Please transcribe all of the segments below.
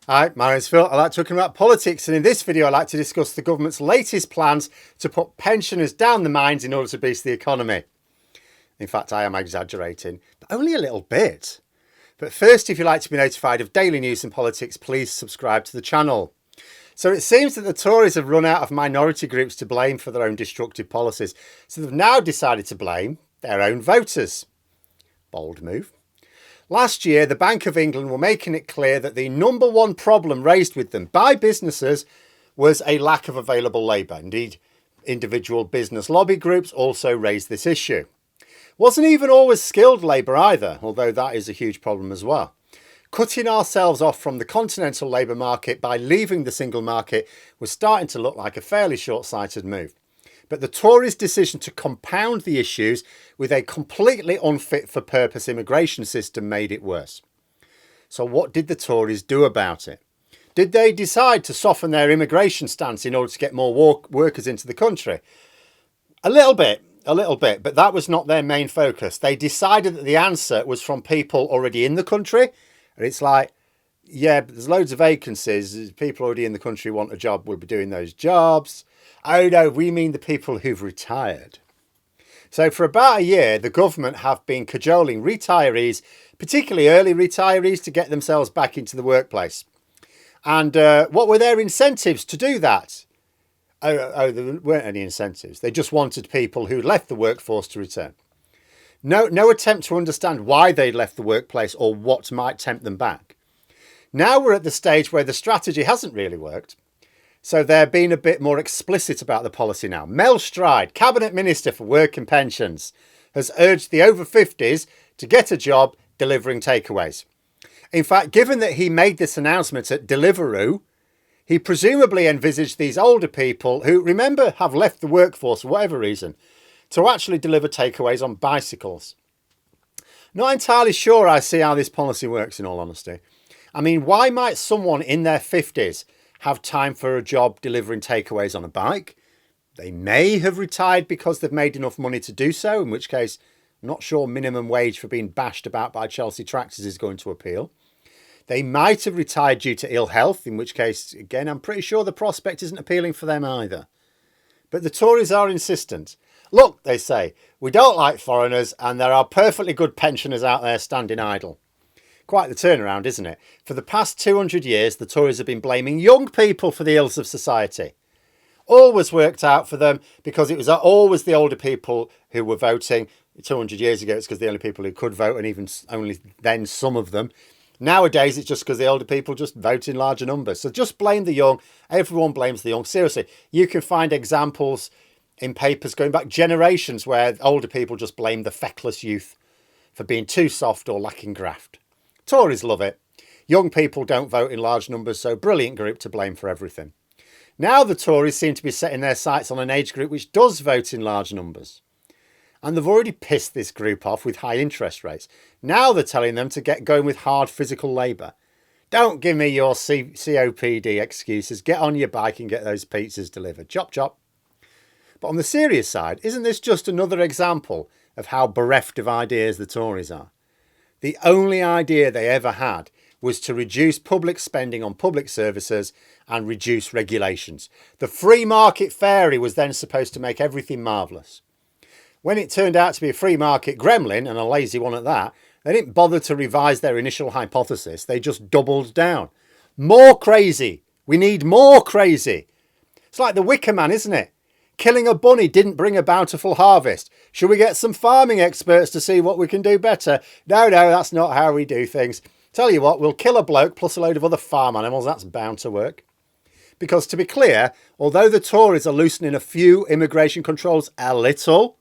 Hi, my name's Phil. I like talking about politics, and in this video I like to discuss the government's latest plans to put pensioners down the mines in order to boost the economy. In fact, I am exaggerating, but only a little bit. But first, if you'd like to be notified of daily news and politics, please subscribe to the channel. So it seems that the Tories have run out of minority groups to blame for their own destructive policies, so they've now decided to blame their own voters. Bold move. Last year, the Bank of England were making it clear that the number one problem raised with them by businesses was a lack of available labour. Indeed, individual business lobby groups also raised this issue. Wasn't even always skilled labour either, although that is a huge problem as well. Cutting ourselves off from the continental labour market by leaving the single market was starting to look like a fairly short-sighted move. But the Tories' decision to compound the issues with a completely unfit for purpose immigration system made it worse. So what did the Tories do about it? Did they decide to soften their immigration stance in order to get more workers into the country? A little bit, but that was not their main focus. They decided that the answer was from people already in the country. And it's like, yeah, but there's loads of vacancies. People already in the country want a job, will be doing those jobs. Oh no, we mean the people who've retired. So for about a year, the government have been cajoling retirees, particularly early retirees, to get themselves back into the workplace. And what were their incentives to do that? Oh, there weren't any incentives. They just wanted people who left the workforce to return. No attempt to understand why they left the workplace or what might tempt them back. Now we're at the stage where the strategy hasn't really worked. So they're being a bit more explicit about the policy now. Mel Stride, Cabinet Minister for Work and Pensions, has urged the over 50s to get a job delivering takeaways. In fact, given that he made this announcement at Deliveroo, he presumably envisaged these older people who, remember, have left the workforce for whatever reason, to actually deliver takeaways on bicycles. Not entirely sure I see how this policy works, in all honesty. I mean, why might someone in their 50s have time for a job delivering takeaways on a bike? They may have retired because they've made enough money to do so, in which case I'm not sure minimum wage for being bashed about by Chelsea tractors is going to appeal. They might have retired due to ill health, in which case, again, I'm pretty sure the prospect isn't appealing for them either. But the Tories are insistent. Look, they say, we don't like foreigners and there are perfectly good pensioners out there standing idle. Quite the turnaround, isn't it? For the past 200 years, the Tories have been blaming young people for the ills of society. Always worked out for them because it was always the older people who were voting. 200 years ago, it's because the only people who could vote, and even only then some of them. Nowadays, it's just because the older people just vote in larger numbers. So just blame the young. Everyone blames the young. Seriously, you can find examples in papers going back generations where older people just blame the feckless youth for being too soft or lacking graft. Tories love it. Young people don't vote in large numbers, so brilliant group to blame for everything. Now the Tories seem to be setting their sights on an age group which does vote in large numbers. And they've already pissed this group off with high interest rates. Now they're telling them to get going with hard physical labour. Don't give me your COPD excuses. Get on your bike and get those pizzas delivered. Chop, chop. But on the serious side, isn't this just another example of how bereft of ideas the Tories are? The only idea they ever had was to reduce public spending on public services and reduce regulations. The free market fairy was then supposed to make everything marvellous. When it turned out to be a free market gremlin, and a lazy one at that, they didn't bother to revise their initial hypothesis. They just doubled down. More crazy. We need more crazy. It's like the Wicker Man, isn't it? Killing a bunny didn't bring a bountiful harvest. Should we get some farming experts to see what we can do better? No, that's not how we do things. Tell you what, we'll kill a bloke plus a load of other farm animals. That's bound to work. Because to be clear, although the Tories are loosening a few immigration controls a little,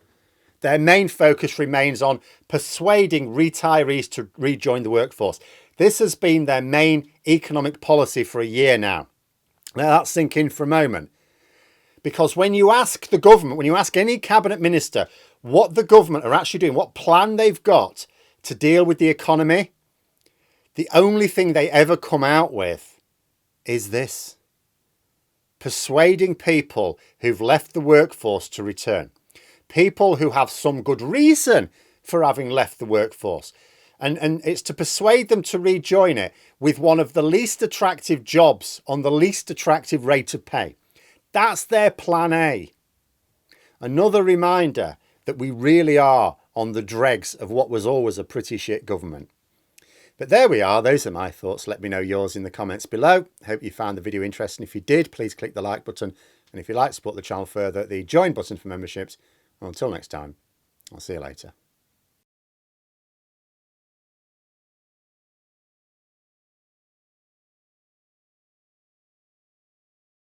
their main focus remains on persuading retirees to rejoin the workforce. This has been their main economic policy for a year now. Let that sink in for a moment. Because when you ask the government, when you ask any cabinet minister what the government are actually doing, what plan they've got to deal with the economy, the only thing they ever come out with is this: persuading people who've left the workforce to return. People who have some good reason for having left the workforce. And it's to persuade them to rejoin it with one of the least attractive jobs on the least attractive rate of pay. That's their plan A. Another reminder that we really are on the dregs of what was always a pretty shit government. But there we are. Those are my thoughts. Let me know yours in the comments below. Hope you found the video interesting. If you did, please click the like button. And if you'd like to support the channel further, the join button for memberships. Well, until next time, I'll see you later.